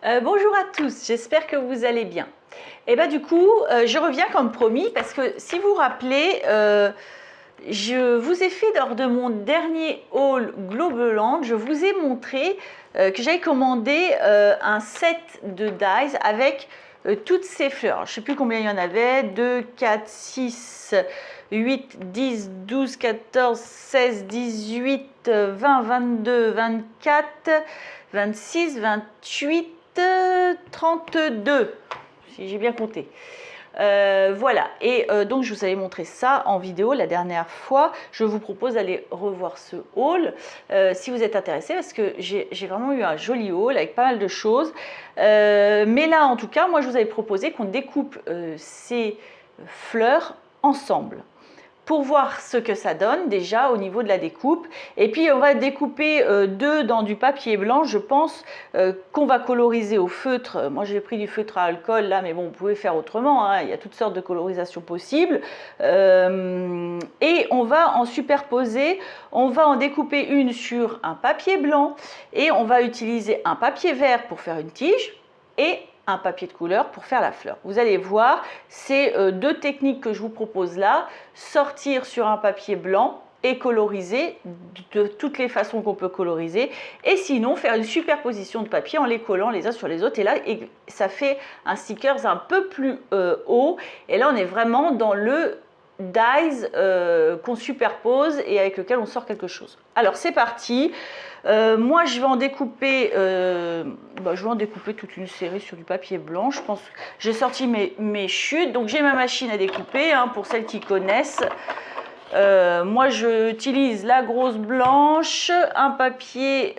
Bonjour à tous, j'espère que vous allez bien. Et bien du coup, je reviens comme promis parce que si vous vous rappelez, je vous ai fait lors de mon dernier haul Globeland, je vous ai montré que j'avais commandé un set de dies avec toutes ces fleurs. Je ne sais plus combien il y en avait, 2, 4, 6, 8, 10, 12, 14, 16, 18, 20, 22, 24, 26, 28, 32, si j'ai bien compté. Voilà, et donc je vous avais montré ça en vidéo la dernière fois. Je vous propose d'aller revoir ce haul si vous êtes intéressé, parce que j'ai vraiment eu un joli haul avec pas mal de choses. Mais là, en tout cas, moi je vous avais proposé qu'on découpe ces fleurs ensemble, pour voir ce que ça donne déjà au niveau de la découpe. Et puis on va découper deux dans du papier blanc, je pense, qu'on va coloriser au feutre. Moi j'ai pris du feutre à alcool là, mais bon, vous pouvez faire autrement, hein. Il y a toutes sortes de colorisations possibles. Et on va en superposer, on va en découper une sur un papier blanc et on va utiliser un papier vert pour faire une tige et un papier de couleur pour faire la fleur. Vous allez voir, c'est deux techniques que je vous propose là. Sortir sur un papier blanc et coloriser de toutes les façons qu'on peut coloriser, et sinon faire une superposition de papier en les collant les uns sur les autres, et là ça fait un stickers un peu plus haut, et là on est vraiment dans le dies qu'on superpose et avec lequel on sort quelque chose. Alors c'est parti. Moi je vais en découper toute une série sur du papier blanc. Je pense que j'ai sorti mes chutes, donc j'ai ma machine à découper, hein, pour celles qui connaissent. Moi j'utilise la grosse blanche, un papier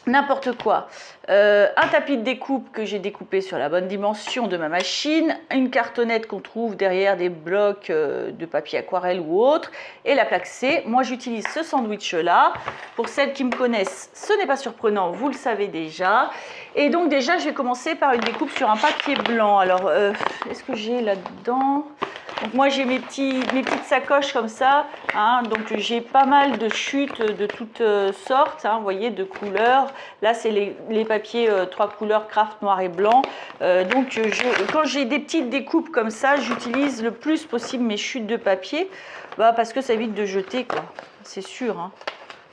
n'importe quoi, un tapis de découpe que j'ai découpé sur la bonne dimension de ma machine, une cartonnette qu'on trouve derrière des blocs de papier aquarelle ou autre, et la plaque C. Moi j'utilise ce sandwich là. Pour celles qui me connaissent, ce n'est pas surprenant, vous le savez déjà. Et donc déjà je vais commencer par une découpe sur un papier blanc. Alors est-ce que j'ai là-dedans? Donc moi j'ai mes petites sacoches comme ça, hein, donc j'ai pas mal de chutes de toutes sortes, hein, vous voyez, de couleurs. Là c'est les papiers 3 couleurs craft noir et blanc. Donc quand j'ai des petites découpes comme ça, j'utilise le plus possible mes chutes de papier, parce que ça évite de jeter, quoi, c'est sûr, hein.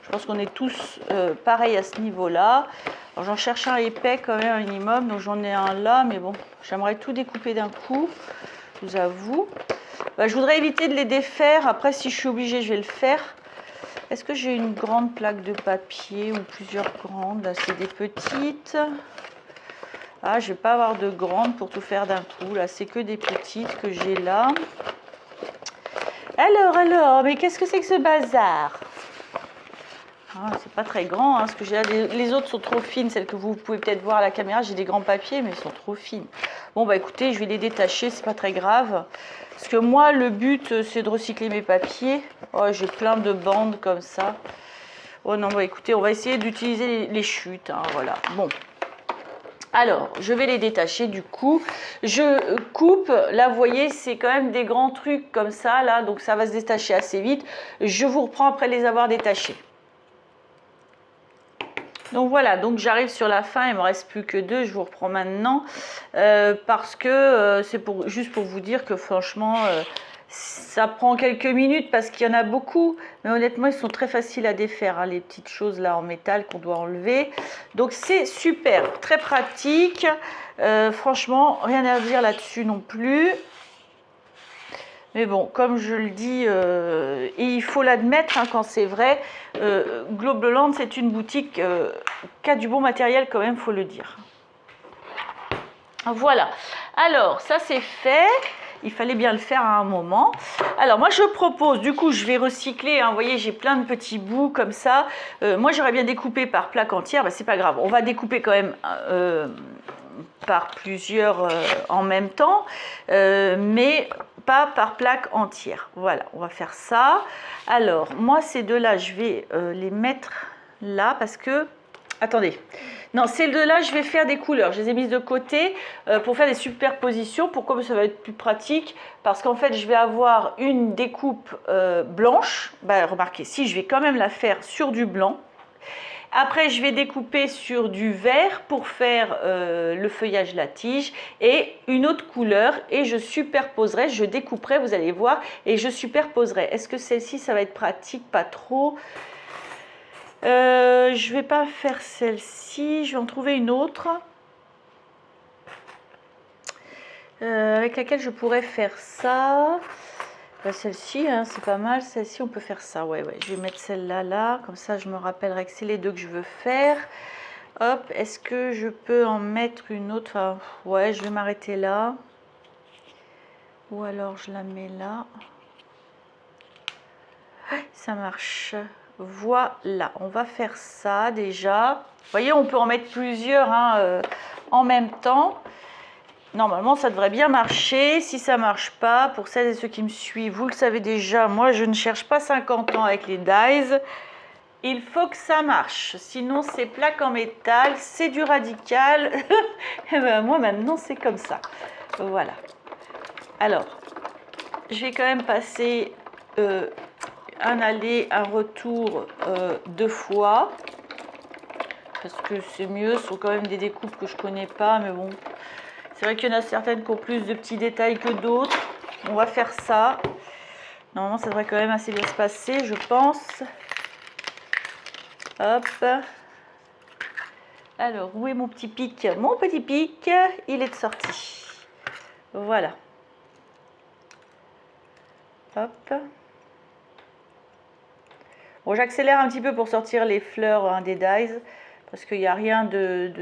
Je pense qu'on est tous pareils à ce niveau-là. Alors j'en cherche un épais quand même un minimum, donc j'en ai un là, mais bon, j'aimerais tout découper d'un coup, je vous avoue. Je voudrais éviter de les défaire. Après, si je suis obligée, je vais le faire. Est-ce que j'ai une grande plaque de papier ou plusieurs grandes? Là, c'est des petites. Ah, je ne vais pas avoir de grandes pour tout faire d'un coup. Là, c'est que des petites que j'ai là. Alors, mais qu'est-ce que c'est que ce bazar? Ah, c'est pas très grand, hein, parce que j'ai là, les autres sont trop fines, celles que vous pouvez peut-être voir à la caméra. J'ai des grands papiers, mais elles sont trop fines. Bon, bah écoutez, je vais les détacher, c'est pas très grave. Parce que moi, le but, c'est de recycler mes papiers. Oh, j'ai plein de bandes comme ça. Oh non, bah écoutez, on va essayer d'utiliser les chutes, hein, voilà. Bon. Alors, je vais les détacher du coup. Je coupe, là vous voyez, c'est quand même des grands trucs comme ça, là, donc ça va se détacher assez vite. Je vous reprends après les avoir détachés. Donc voilà, donc j'arrive sur la fin, il ne me reste plus que deux, je vous reprends maintenant, parce que c'est juste pour vous dire que franchement, ça prend quelques minutes parce qu'il y en a beaucoup, mais honnêtement, ils sont très faciles à défaire, hein, les petites choses là en métal qu'on doit enlever. Donc c'est super, très pratique, franchement, rien à dire là-dessus non plus. Mais bon, comme je le dis, et il faut l'admettre, hein, quand c'est vrai, Globeland, c'est une boutique qui a du bon matériel quand même, il faut le dire. Voilà. Alors, ça c'est fait. Il fallait bien le faire à un moment. Alors, moi, je propose, du coup, je vais recycler, hein, vous voyez, j'ai plein de petits bouts comme ça. Moi, j'aurais bien découpé par plaque entière, c'est pas grave. On va découper quand même par plusieurs en même temps, mais pas par plaque entière. Voilà, on va faire ça. Alors, moi, ces deux-là, je vais les mettre là parce que... Attendez. Non, ces deux-là, je vais faire des couleurs. Je les ai mises de côté pour faire des superpositions. Pourquoi? Ça va être plus pratique. Parce qu'en fait, je vais avoir une découpe blanche. Remarquez, si je vais quand même la faire sur du blanc. Après, je vais découper sur du vert pour faire le feuillage de la tige et une autre couleur et je superposerai, je découperai, vous allez voir, et je superposerai. Est-ce que celle-ci, ça va être pratique? Pas trop. Je vais pas faire celle-ci, je vais en trouver une autre avec laquelle je pourrais faire ça. Celle-ci, hein, c'est pas mal. Celle-ci, on peut faire ça. Ouais, ouais. Je vais mettre celle-là là. Comme ça, je me rappellerai que c'est les deux que je veux faire. Hop, est-ce que je peux en mettre une autre? Enfin, ouais, je vais m'arrêter là. Ou alors, je la mets là. Ça marche. Voilà, on va faire ça déjà. Vous voyez, on peut en mettre plusieurs hein, en même temps. Normalement, ça devrait bien marcher. Si ça ne marche pas, pour celles et ceux qui me suivent, vous le savez déjà, moi, je ne cherche pas 50 ans avec les dies. Il faut que ça marche. Sinon, c'est plaque en métal, c'est du radical. Et ben, moi, maintenant, c'est comme ça. Voilà. Alors, je vais quand même passer un aller, un retour 2 fois. Parce que c'est mieux. Ce sont quand même des découpes que je ne connais pas, mais bon... C'est vrai qu'il y en a certaines qui ont plus de petits détails que d'autres. On va faire ça. Normalement, ça devrait quand même assez bien se passer, je pense. Hop. Alors, où est mon petit pic? Mon petit pic, il est de sortie. Voilà. Hop. Bon, j'accélère un petit peu pour sortir les fleurs hein, des dies. Parce qu'il n'y a rien de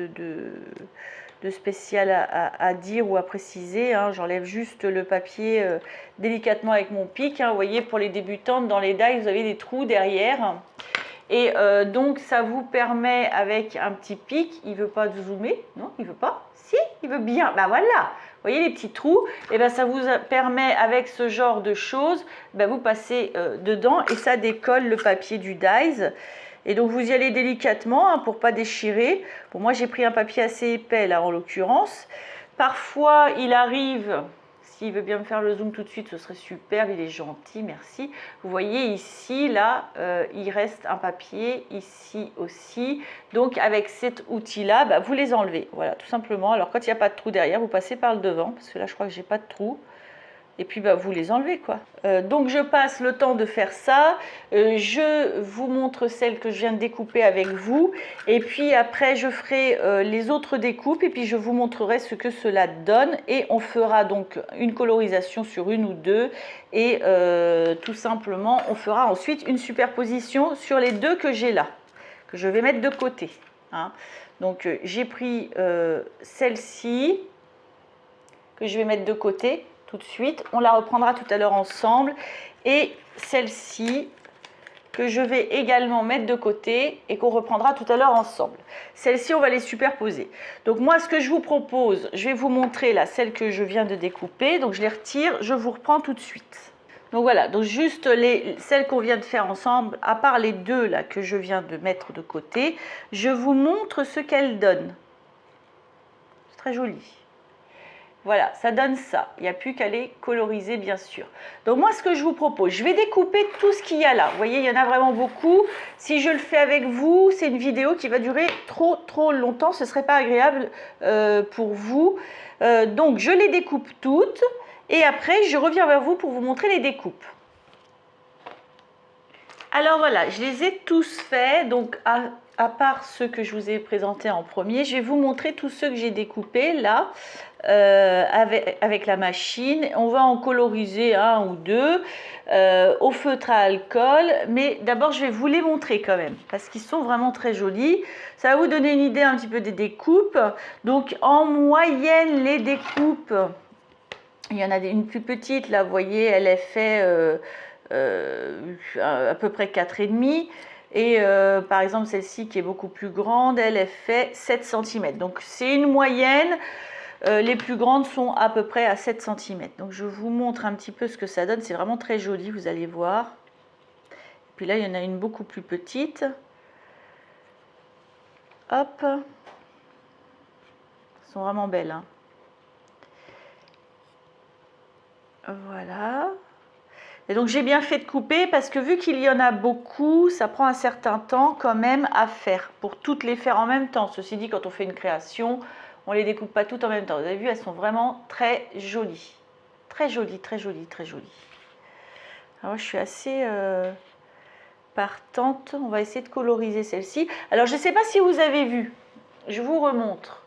spécial à dire ou à préciser. Hein. J'enlève juste le papier délicatement avec mon pic. Hein. Vous voyez, pour les débutantes, dans les dies, vous avez des trous derrière. Et donc, ça vous permet, avec un petit pic, il ne veut pas zoomer. Non, il ne veut pas. Si, il veut bien. Ben voilà. Vous voyez les petits trous? Et ben ça vous permet, avec ce genre de choses, ben vous passez dedans et ça décolle le papier du dies. Et donc vous y allez délicatement hein, pour ne pas déchirer. Bon, moi j'ai pris un papier assez épais là en l'occurrence. Parfois il arrive, s'il veut bien me faire le zoom tout de suite, ce serait super, il est gentil, merci. Vous voyez ici, là, il reste un papier, ici aussi. Donc avec cet outil-là, bah, vous les enlevez. Voilà, tout simplement. Alors quand il n'y a pas de trou derrière, vous passez par le devant, parce que là je crois que j'ai pas de trou. Et puis bah, vous les enlevez quoi. Donc je passe le temps de faire ça. Je vous montre celle que je viens de découper avec vous. Et puis après je ferai les autres découpes et puis je vous montrerai ce que cela donne. Et on fera donc une colorisation sur une ou deux. Et tout simplement on fera ensuite une superposition sur les deux que j'ai là. Que je vais mettre de côté. Hein. Donc j'ai pris celle-ci que je vais mettre de côté. Tout de suite, on la reprendra tout à l'heure ensemble et celle-ci que je vais également mettre de côté et qu'on reprendra tout à l'heure ensemble. Celle-ci, on va les superposer. Donc moi, ce que je vous propose, je vais vous montrer là celle que je viens de découper. Donc je les retire, je vous reprends tout de suite. Donc voilà, donc juste celles qu'on vient de faire ensemble, à part les deux là que je viens de mettre de côté, je vous montre ce qu'elles donnent. C'est très joli. Voilà, ça donne ça. Il n'y a plus qu'à les coloriser, bien sûr. Donc moi, ce que je vous propose, je vais découper tout ce qu'il y a là. Vous voyez, il y en a vraiment beaucoup. Si je le fais avec vous, c'est une vidéo qui va durer trop longtemps. Ce ne serait pas agréable pour vous. Donc, je les découpe toutes. Et après, je reviens vers vous pour vous montrer les découpes. Alors voilà, je les ai tous faits. Donc, à part ceux que je vous ai présentés en premier, je vais vous montrer tous ceux que j'ai découpés là. Avec la machine, on va en coloriser un ou deux au feutre à alcool, mais d'abord je vais vous les montrer quand même parce qu'ils sont vraiment très jolis. Ça va vous donner une idée un petit peu des découpes. Donc en moyenne les découpes, il y en a une plus petite là, vous voyez, elle est fait à peu près 4,5. Et par exemple celle-ci qui est beaucoup plus grande, elle est fait 7 cm. Donc c'est une moyenne. Les plus grandes sont à peu près à 7 cm. Donc je vous montre un petit peu ce que ça donne. C'est vraiment très joli, vous allez voir. Et puis là, il y en a une beaucoup plus petite. Hop. Elles sont vraiment belles. Hein. Voilà. Et donc j'ai bien fait de couper parce que vu qu'il y en a beaucoup, ça prend un certain temps quand même à faire, pour toutes les faire en même temps. Ceci dit, quand on fait une création, on ne les découpe pas toutes en même temps. Vous avez vu, elles sont vraiment très jolies. Très jolies, très jolies, très jolies. Alors je suis assez partante. On va essayer de coloriser celle-ci. Alors je ne sais pas si vous avez vu, je vous remontre.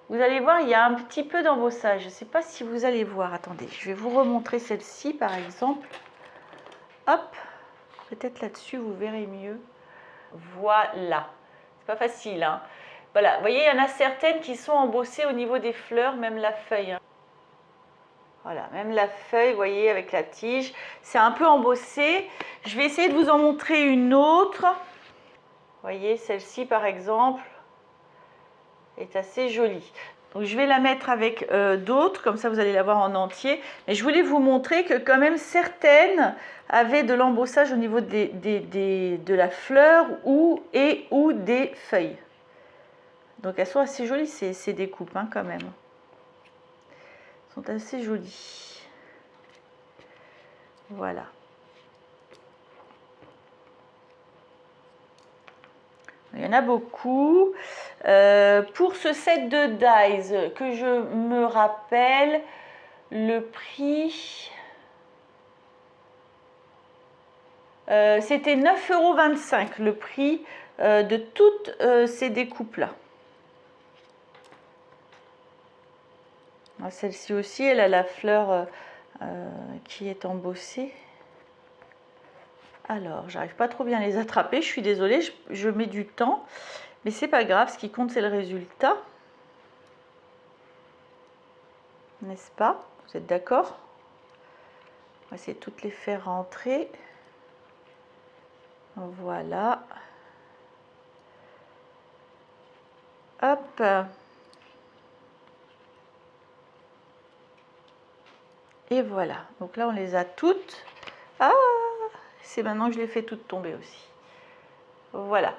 Vous allez voir, il y a un petit peu d'embossage. Je ne sais pas si vous allez voir. Attendez, je vais vous remontrer celle-ci par exemple. Hop, peut-être là-dessus, vous verrez mieux. Voilà, c'est pas facile, hein. Voilà, vous voyez, il y en a certaines qui sont embossées au niveau des fleurs, même la feuille, hein. Voilà, même la feuille, vous voyez, avec la tige, c'est un peu embossé. Je vais essayer de vous en montrer une autre. Vous voyez, celle-ci, par exemple, est assez jolie. Donc, je vais la mettre avec d'autres, comme ça vous allez la voir en entier. Mais je voulais vous montrer que quand même certaines avaient de l'embossage au niveau de la fleur ou des feuilles. Donc elles sont assez jolies ces découpes, hein, quand même. Elles sont assez jolies. Voilà. Il y en a beaucoup. Pour ce set de dies que je me rappelle, le prix, c'était 9,25 € le prix de toutes ces découpes-là. Celle-ci aussi, elle a la fleur qui est embossée. Alors, j'arrive pas trop bien à les attraper, je suis désolée, je mets du temps, mais c'est pas grave, ce qui compte c'est le résultat. N'est-ce pas? Vous êtes d'accord? On va essayer de toutes les faire rentrer. Voilà. Hop. Et voilà. Donc là, on les a toutes. Ah! C'est maintenant que je les fais toutes tomber aussi. Voilà.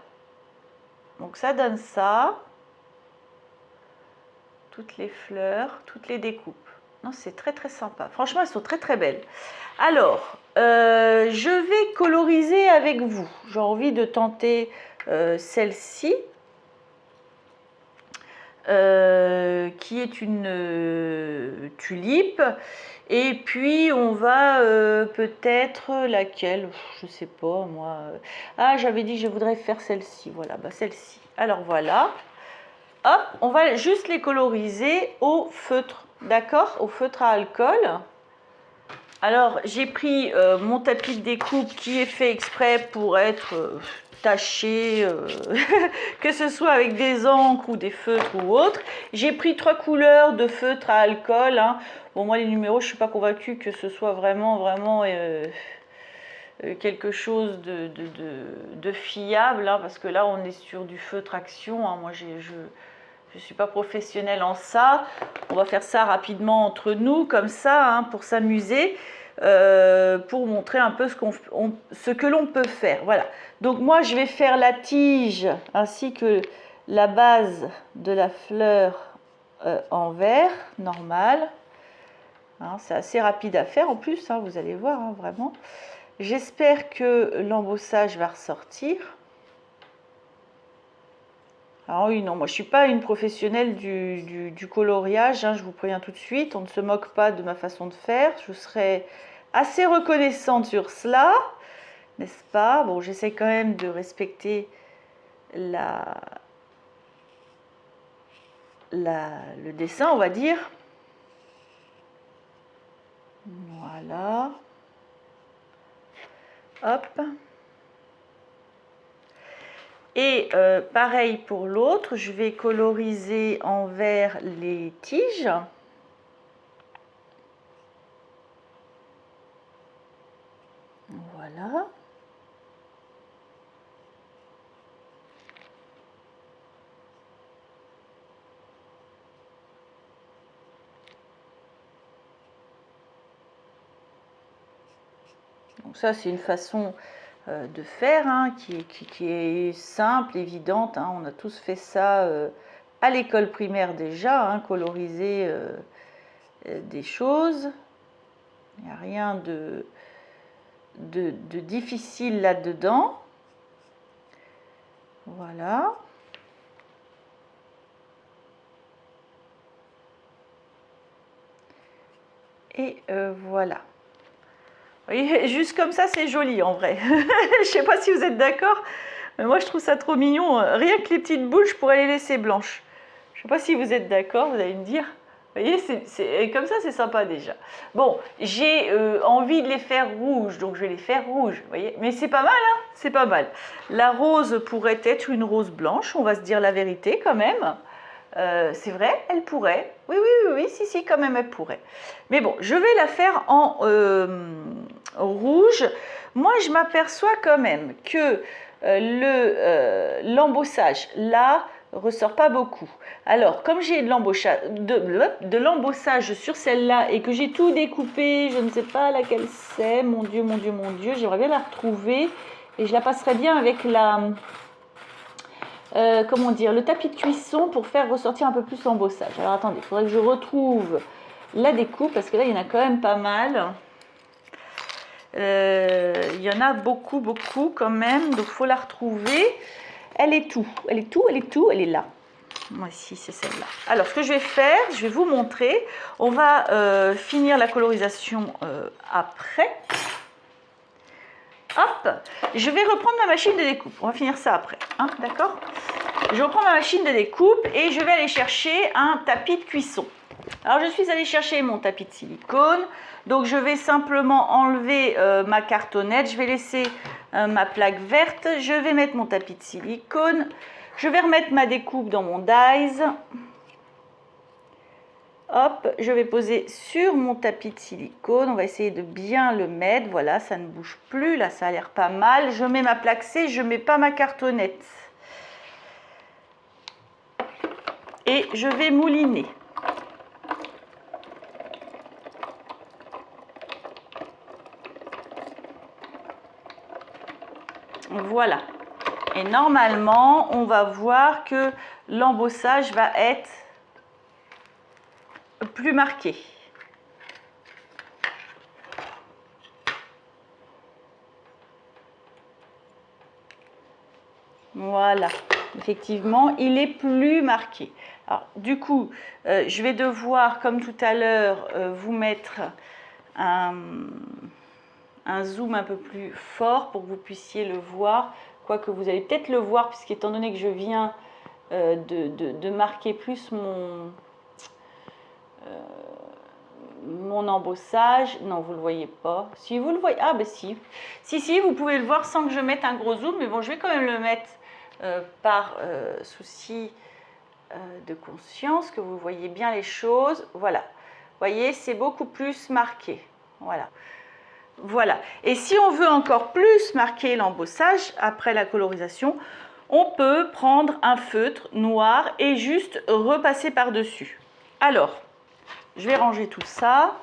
Donc ça donne ça. Toutes les fleurs, toutes les découpes. Non, c'est très très sympa. Franchement, elles sont très très belles. Alors, je vais coloriser avec vous. J'ai envie de tenter celle-ci, qui est une tulipe. Et puis, on va peut-être laquelle, je sais pas moi. Ah, j'avais dit que je voudrais faire celle-ci. Voilà, bah celle-ci. Alors voilà. Hop, on va juste les coloriser au feutre, d'accord? Au feutre à alcool. Alors, j'ai pris mon tapis de découpe qui est fait exprès pour être taché, que ce soit avec des encres ou des feutres ou autres. J'ai pris 3 couleurs de feutre à alcool, hein. Bon, moi, les numéros, je ne suis pas convaincue que ce soit vraiment quelque chose de fiable, hein, parce que là, on est sur du feutre action, hein. Moi, je ne suis pas professionnelle en ça. On va faire ça rapidement entre nous, comme ça, hein, pour s'amuser, pour montrer un peu ce que l'on peut faire. Voilà. Donc moi, je vais faire la tige ainsi que la base de la fleur en vert, normal. Hein, c'est assez rapide à faire en plus, hein, vous allez voir, hein, vraiment. J'espère que l'embossage va ressortir. Alors oui, non, moi je ne suis pas une professionnelle du coloriage, hein, je vous préviens tout de suite, on ne se moque pas de ma façon de faire, je serais assez reconnaissante sur cela, n'est-ce pas? Bon, j'essaie quand même de respecter le dessin, on va dire. Voilà. Hop. Et pareil pour l'autre, je vais coloriser en vert les tiges. Voilà. Donc ça, c'est une façon de faire, hein, qui est simple, évidente, hein. On a tous fait ça à l'école primaire déjà, hein, coloriser des choses. Il n'y a rien de difficile là-dedans. Voilà. Et voilà. Vous voyez, juste comme ça, c'est joli en vrai. Je ne sais pas si vous êtes d'accord, mais moi je trouve ça trop mignon. Rien que les petites boules, je pourrais les laisser blanches. Je ne sais pas si vous êtes d'accord, vous allez me dire. Vous voyez, comme ça, c'est sympa déjà. Bon, j'ai envie de les faire rouges, donc je vais les faire rouges. Vous voyez, mais c'est pas mal, hein, c'est pas mal. La rose pourrait être une rose blanche, on va se dire la vérité quand même. C'est vrai, elle pourrait. Oui, oui, oui, oui, si, quand même, elle pourrait. Mais bon, je vais la faire en rouge. Moi, je m'aperçois quand même que l'embossage, là, ressort pas beaucoup. Alors, comme j'ai de l'embossage sur celle-là et que j'ai tout découpé, je ne sais pas laquelle c'est, mon Dieu, mon Dieu, mon Dieu, j'aimerais bien la retrouver et je la passerai bien avec la... comment dire, le tapis de cuisson pour faire ressortir un peu plus l'embossage. Alors attendez, il faudrait que je retrouve la découpe parce que là il y en a quand même pas mal. Il y en a beaucoup quand même, donc il faut la retrouver. Elle est elle est là. Moi ici c'est celle-là. Alors ce que je vais faire, je vais vous montrer. On va finir la colorisation après. Hop, je vais reprendre ma machine de découpe. On va finir ça après, hein, d'accord? Je reprends ma machine de découpe et je vais aller chercher un tapis de cuisson. Alors, je suis allée chercher mon tapis de silicone. Donc, je vais simplement enlever ma cartonnette. Je vais laisser ma plaque verte. Je vais mettre mon tapis de silicone. Je vais remettre ma découpe dans mon dies. Hop, je vais poser sur mon tapis de silicone. On va essayer de bien le mettre. Voilà, ça ne bouge plus. Là, ça a l'air pas mal. Je mets ma plaque C, je ne mets pas ma cartonnette. Et je vais mouliner. Voilà. Et normalement, on va voir que l'embossage va être plus marqué. Voilà, effectivement, il est plus marqué. Alors, du coup, je vais devoir, comme tout à l'heure, vous mettre un zoom un peu plus fort pour que vous puissiez le voir. Quoique vous allez peut-être le voir, puisqu'étant donné que je viens de marquer plus mon embossage. Non, vous ne le voyez pas. Si vous le voyez, ah ben si. Si, vous pouvez le voir sans que je mette un gros zoom, mais bon, je vais quand même le mettre par souci de conscience, que vous voyez bien les choses. Voilà. Vous voyez, c'est beaucoup plus marqué. Voilà. Voilà. Et si on veut encore plus marquer l'embossage après la colorisation, on peut prendre un feutre noir et juste repasser par-dessus. Alors, je vais ranger tout ça.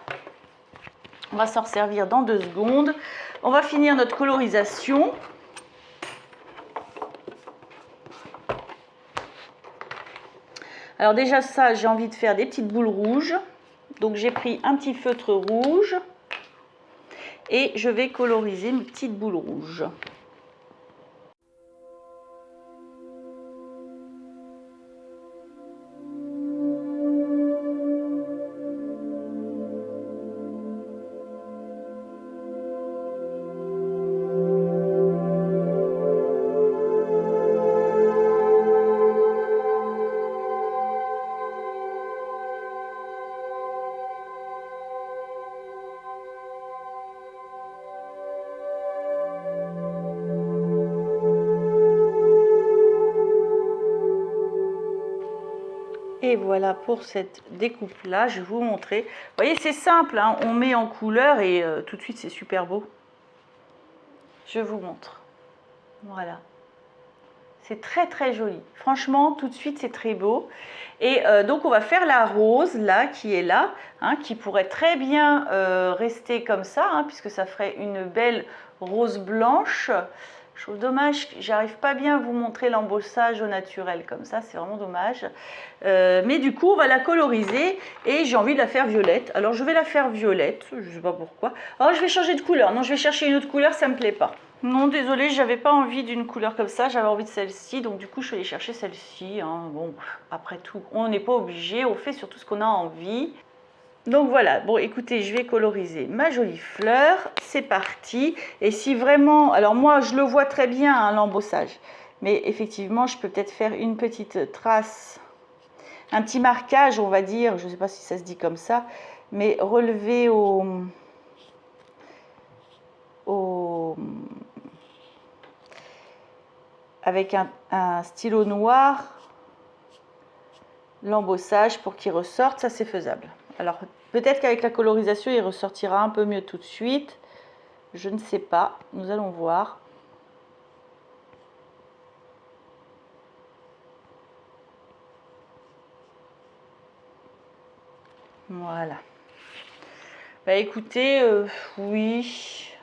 On va s'en servir dans 2 secondes. On va finir notre colorisation. Alors déjà ça, j'ai envie de faire des petites boules rouges. Donc j'ai pris un petit feutre rouge et je vais coloriser mes petites boules rouges. Et voilà pour cette découpe là, je vais vous montrer. Vous voyez, c'est simple, hein, on met en couleur et tout de suite c'est super beau. Je vous montre. Voilà. C'est très joli. Franchement, tout de suite c'est très beau. Et donc on va faire la rose là, qui est là, hein, qui pourrait très bien rester comme ça, hein, puisque ça ferait une belle rose blanche. Je trouve dommage, j'arrive pas bien à vous montrer l'embossage au naturel comme ça, c'est vraiment dommage. Mais du coup, on va la coloriser et j'ai envie de la faire violette. Alors, je vais la faire violette, je sais pas pourquoi. Alors, je vais changer de couleur. Non, je vais chercher une autre couleur, ça me plaît pas. Non, désolée, j'avais pas envie d'une couleur comme ça, j'avais envie de celle-ci, donc du coup, je suis allée chercher celle-ci. Hein. Bon, après tout, on n'est pas obligé, on fait surtout ce qu'on a envie. Donc voilà, bon écoutez, je vais coloriser ma jolie fleur, c'est parti. Et si vraiment, alors moi je le vois très bien hein, l'embossage, mais effectivement je peux peut-être faire une petite trace, un petit marquage on va dire, je ne sais pas si ça se dit comme ça, mais relever avec un stylo noir l'embossage pour qu'il ressorte, ça c'est faisable. Alors peut-être qu'avec la colorisation il ressortira un peu mieux tout de suite, je ne sais pas, nous allons voir. Voilà. Bah écoutez, oui.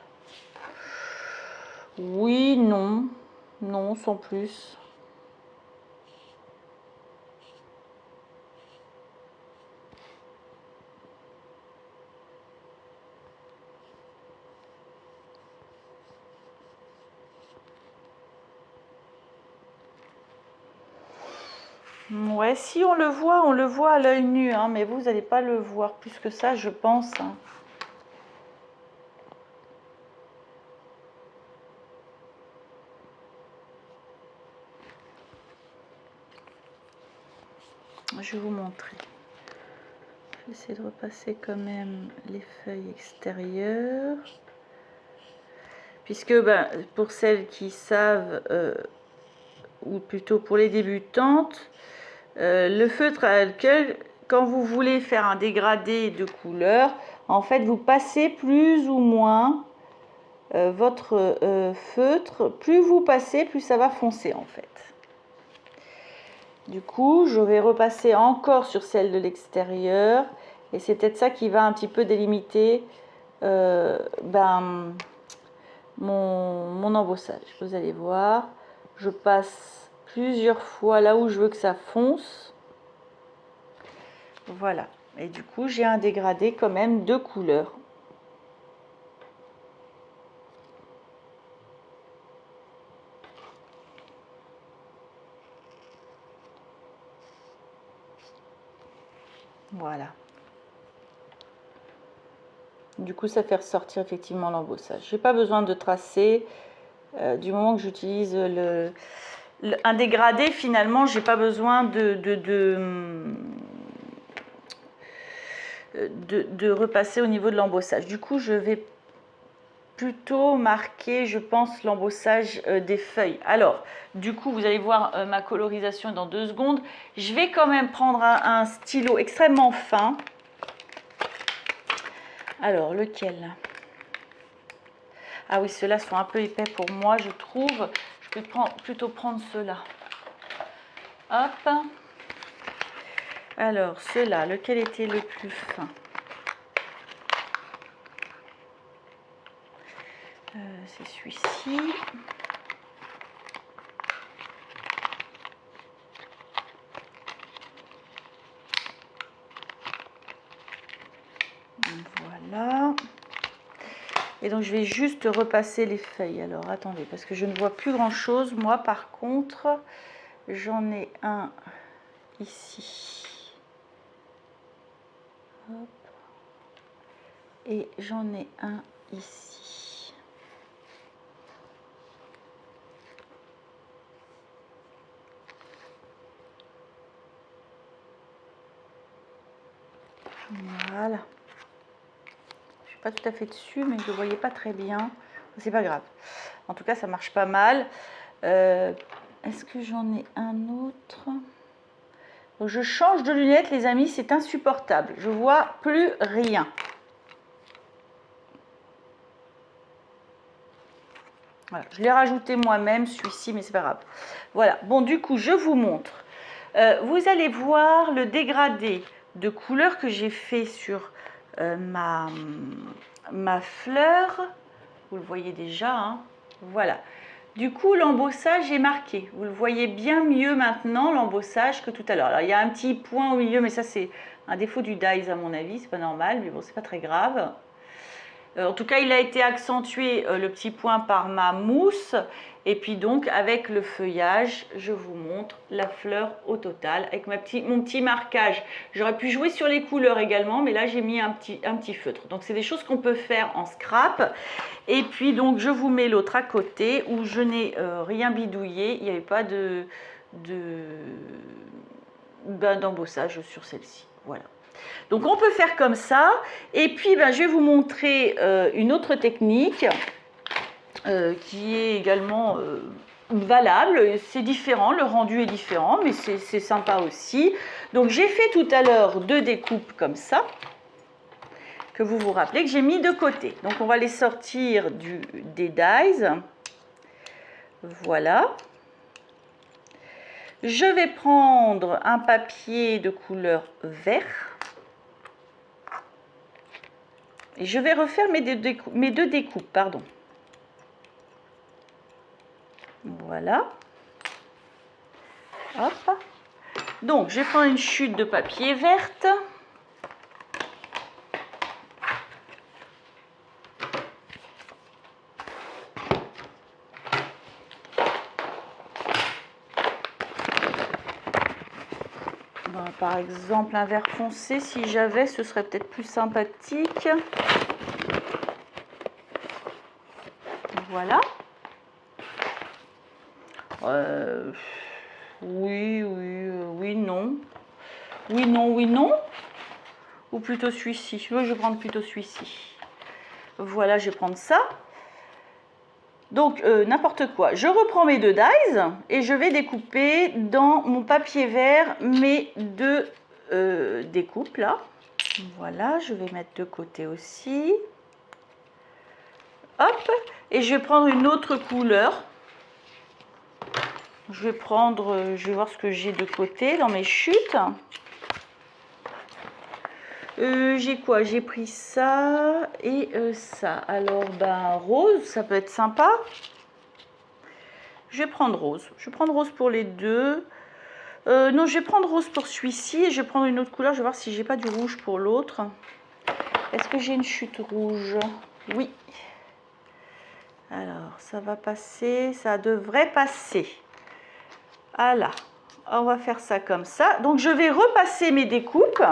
Oui, non. Non, sans plus. Ouais, si on le voit à l'œil nu, hein, mais vous n'allez pas le voir plus que ça, je pense. Hein. Je vais vous montrer. Je vais essayer de repasser quand même les feuilles extérieures. Puisque ben, pour celles qui savent, ou plutôt pour les débutantes, le feutre à alcool, quand vous voulez faire un dégradé de couleur, en fait vous passez plus ou moins votre feutre, plus vous passez, plus ça va foncer en fait. Du coup, je vais repasser encore sur celle de l'extérieur et c'est peut-être ça qui va un petit peu délimiter mon embossage. Vous allez voir, je passe plusieurs fois là où je veux que ça fonce. Voilà. Et du coup, j'ai un dégradé quand même de couleur. Voilà. Du coup, ça fait ressortir effectivement l'embossage. Je n'ai pas besoin de tracer. Du moment que j'utilise un dégradé, finalement, j'ai pas besoin de repasser au niveau de l'embossage. Du coup, je vais plutôt marquer, je pense, l'embossage des feuilles. Alors, du coup, vous allez voir ma colorisation dans 2 secondes. Je vais quand même prendre un stylo extrêmement fin. Alors, lequel? Ah oui, ceux-là sont un peu épais pour moi, je trouve. Je peux plutôt prendre ceux-là. Hop. Alors, ceux-là, lequel était le plus fin? C'est celui-ci. Voilà. Et donc, je vais juste repasser les feuilles. Alors, attendez, parce que je ne vois plus grand-chose. Moi, par contre, j'en ai un ici. Hop. Et j'en ai un ici. Voilà. Je suis pas tout à fait dessus, mais je ne le voyais pas très bien. C'est pas grave. En tout cas, ça marche pas mal. Est-ce que j'en ai un autre? Donc, je change de lunettes, les amis, c'est insupportable. Je vois plus rien. Voilà, je l'ai rajouté moi-même, celui-ci, mais c'est pas grave. Voilà, bon, du coup, je vous montre. Vous allez voir le dégradé de couleur que j'ai fait sur ma fleur. Vous le voyez déjà, hein. Voilà. Du coup, l'embossage est marqué. Vous le voyez bien mieux maintenant, l'embossage, que tout à l'heure. Alors, il y a un petit point au milieu, mais ça, c'est un défaut du dies à mon avis. C'est pas normal, mais bon, c'est pas très grave. En tout cas, il a été accentué, le petit point, par ma mousse. Et puis donc, avec le feuillage, je vous montre la fleur au total, avec mon petit marquage. J'aurais pu jouer sur les couleurs également, mais là, j'ai mis un petit feutre. Donc, c'est des choses qu'on peut faire en scrap. Et puis, donc, je vous mets l'autre à côté, où je n'ai rien bidouillé. Il n'y avait pas d'embossage sur celle-ci. Voilà. Donc on peut faire comme ça. Et puis je vais vous montrer une autre technique qui est également valable. C'est différent, le rendu est différent, mais c'est sympa aussi. Donc j'ai fait tout à l'heure 2 découpes comme ça, que vous vous rappelez, que j'ai mis de côté. Donc on va les sortir des dies. Voilà. Je vais prendre un papier de couleur vert. Et je vais refaire mes deux découpes, pardon. Voilà. Hop. Donc, je vais prendre une chute de papier verte. Par exemple, un vert foncé, si j'avais, ce serait peut-être plus sympathique. Voilà. Oui, non. Oui, non, oui, non. Ou plutôt celui-ci. Je vais prendre plutôt celui-ci. Voilà, je vais prendre ça. Donc, n'importe quoi. Je reprends mes 2 dies et je vais découper dans mon papier vert mes 2 découpes là. Voilà, je vais mettre de côté aussi. Hop, et je vais prendre une autre couleur. Je vais voir ce que j'ai de côté dans mes chutes. J'ai quoi? J'ai pris ça et ça. Alors, rose, ça peut être sympa. Je vais prendre rose. Je vais prendre rose pour les deux. Non, je vais prendre rose pour celui-ci et je vais prendre une autre couleur. Je vais voir si j'ai pas du rouge pour l'autre. Est-ce que j'ai une chute rouge? Oui. Alors, ça va passer. Ça devrait passer. Voilà. On va faire ça comme ça. Donc, je vais repasser mes découpes.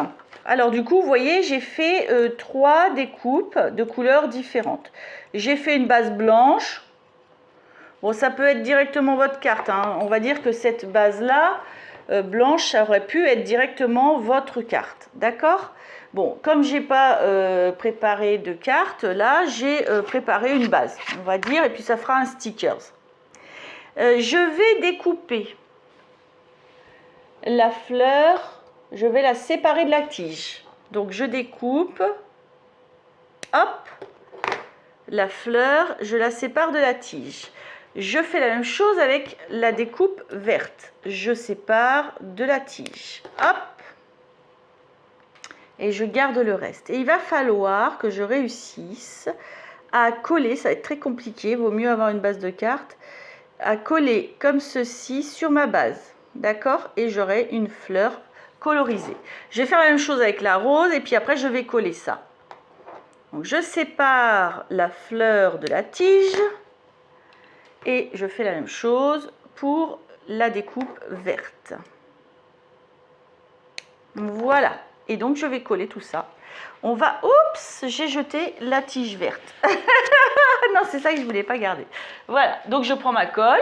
Alors, du coup, vous voyez, j'ai fait 3 découpes de couleurs différentes. J'ai fait une base blanche. Bon, ça peut être directement votre carte, hein. On va dire que cette base-là, blanche, ça aurait pu être directement votre carte. D'accord? Bon, comme j'ai pas préparé de carte, là, j'ai préparé une base, on va dire, et puis ça fera un stickers. Je vais découper la fleur, je vais la séparer de la tige. Donc, je découpe, hop, la fleur, je la sépare de la tige. Je fais la même chose avec la découpe verte. Je sépare de la tige. Hop. Et je garde le reste. Et il va falloir que je réussisse à coller, ça va être très compliqué, il vaut mieux avoir une base de cartes, à coller comme ceci sur ma base. D'accord? Et j'aurai une fleur colorisée. Je vais faire la même chose avec la rose et puis après je vais coller ça. Donc je sépare la fleur de la tige. Et je fais la même chose pour la découpe verte. Voilà. Et donc, je vais coller tout ça. On va... Oups, j'ai jeté la tige verte. Non, c'est ça que je ne voulais pas garder. Voilà. Donc, je prends ma colle.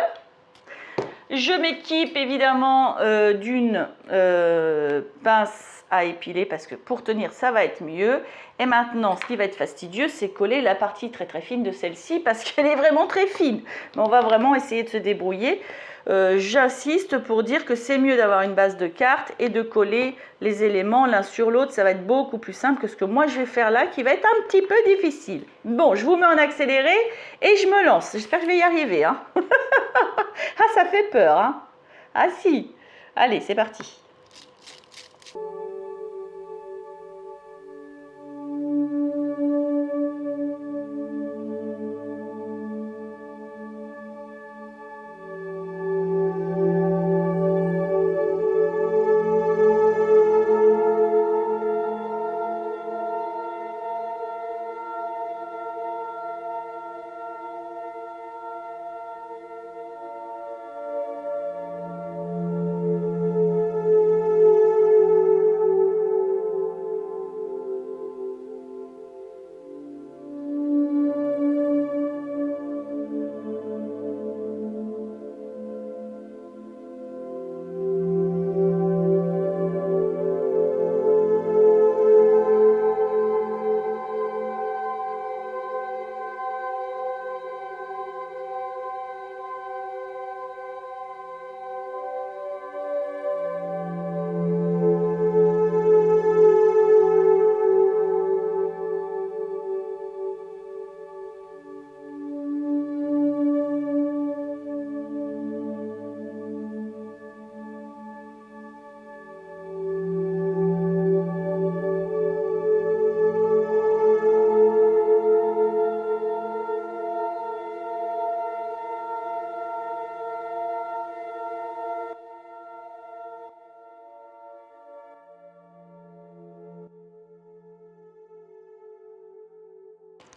Je m'équipe évidemment d'une pince à épiler parce que pour tenir, ça va être mieux. Et maintenant, ce qui va être fastidieux, c'est coller la partie très très fine de celle-ci parce qu'elle est vraiment très fine. Mais on va vraiment essayer de se débrouiller. J'insiste pour dire que c'est mieux d'avoir une base de cartes et de coller les éléments l'un sur l'autre. Ça va être beaucoup plus simple que ce que moi je vais faire là, qui va être un petit peu difficile. Bon, je vous mets en accéléré et je me lance. J'espère que je vais y arriver, hein. Ah, ça fait peur, hein. Ah si. Allez, c'est parti.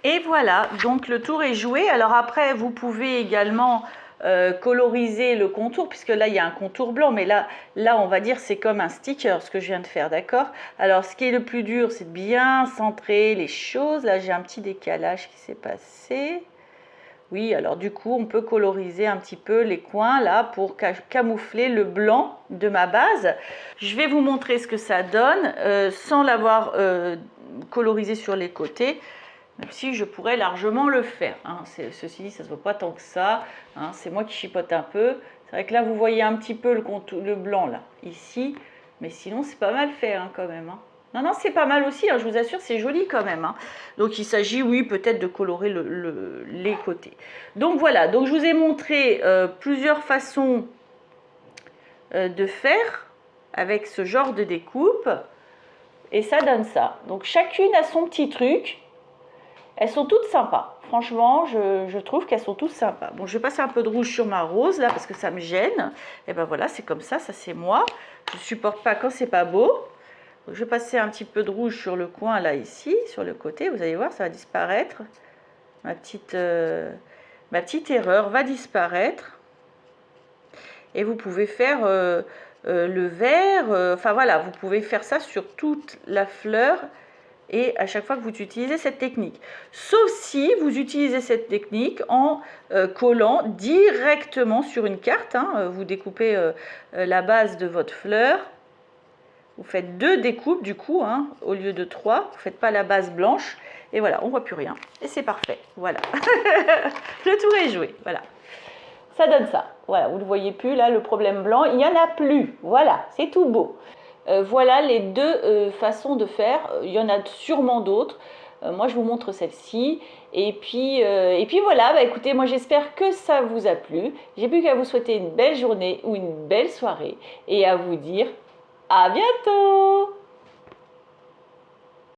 Et voilà, donc le tour est joué. Alors après, vous pouvez également coloriser le contour, puisque là, il y a un contour blanc, mais là on va dire c'est comme un sticker, ce que je viens de faire, d'accord? Alors, ce qui est le plus dur, c'est de bien centrer les choses. Là, j'ai un petit décalage qui s'est passé. Oui, alors du coup, on peut coloriser un petit peu les coins, là, pour camoufler le blanc de ma base. Je vais vous montrer ce que ça donne, sans l'avoir colorisé sur les côtés. Même si je pourrais largement le faire. Hein. Ceci dit, ça ne se voit pas tant que ça. Hein. C'est moi qui chipote un peu. C'est vrai que là, vous voyez un petit peu le blanc, là, ici. Mais sinon, c'est pas mal fait, hein, quand même. Hein. Non, non, c'est pas mal aussi, hein, je vous assure, c'est joli quand même. Hein. Donc, il s'agit, oui, peut-être de colorer les côtés. Donc, voilà. Donc, je vous ai montré plusieurs façons de faire avec ce genre de découpe. Et ça donne ça. Donc, chacune a son petit truc. Elles sont toutes sympas. Franchement, je trouve qu'elles sont toutes sympas. Bon, je vais passer un peu de rouge sur ma rose, là, parce que ça me gêne. Et ben voilà, c'est comme ça c'est moi. Je ne supporte pas quand c'est pas beau. Donc, je vais passer un petit peu de rouge sur le coin, là, ici, sur le côté. Vous allez voir, ça va disparaître. Ma petite erreur va disparaître. Et vous pouvez faire le vert. Enfin, voilà, vous pouvez faire ça sur toute la fleur. Et à chaque fois que vous utilisez cette technique. Sauf si vous utilisez cette technique en collant directement sur une carte. Hein, vous découpez la base de votre fleur. Vous faites 2 découpes du coup, hein, au lieu de 3. Vous ne faites pas la base blanche. Et voilà, on ne voit plus rien. Et c'est parfait. Voilà. Le tour est joué. Voilà. Ça donne ça. Voilà, vous ne le voyez plus là, le problème blanc. Il n'y en a plus. Voilà, c'est tout beau. Voilà les 2 façons de faire. Il y en a sûrement d'autres. Moi, je vous montre celle-ci. Et puis voilà, bah, écoutez, moi j'espère que ça vous a plu. J'ai plus qu'à vous souhaiter une belle journée ou une belle soirée et à vous dire à bientôt!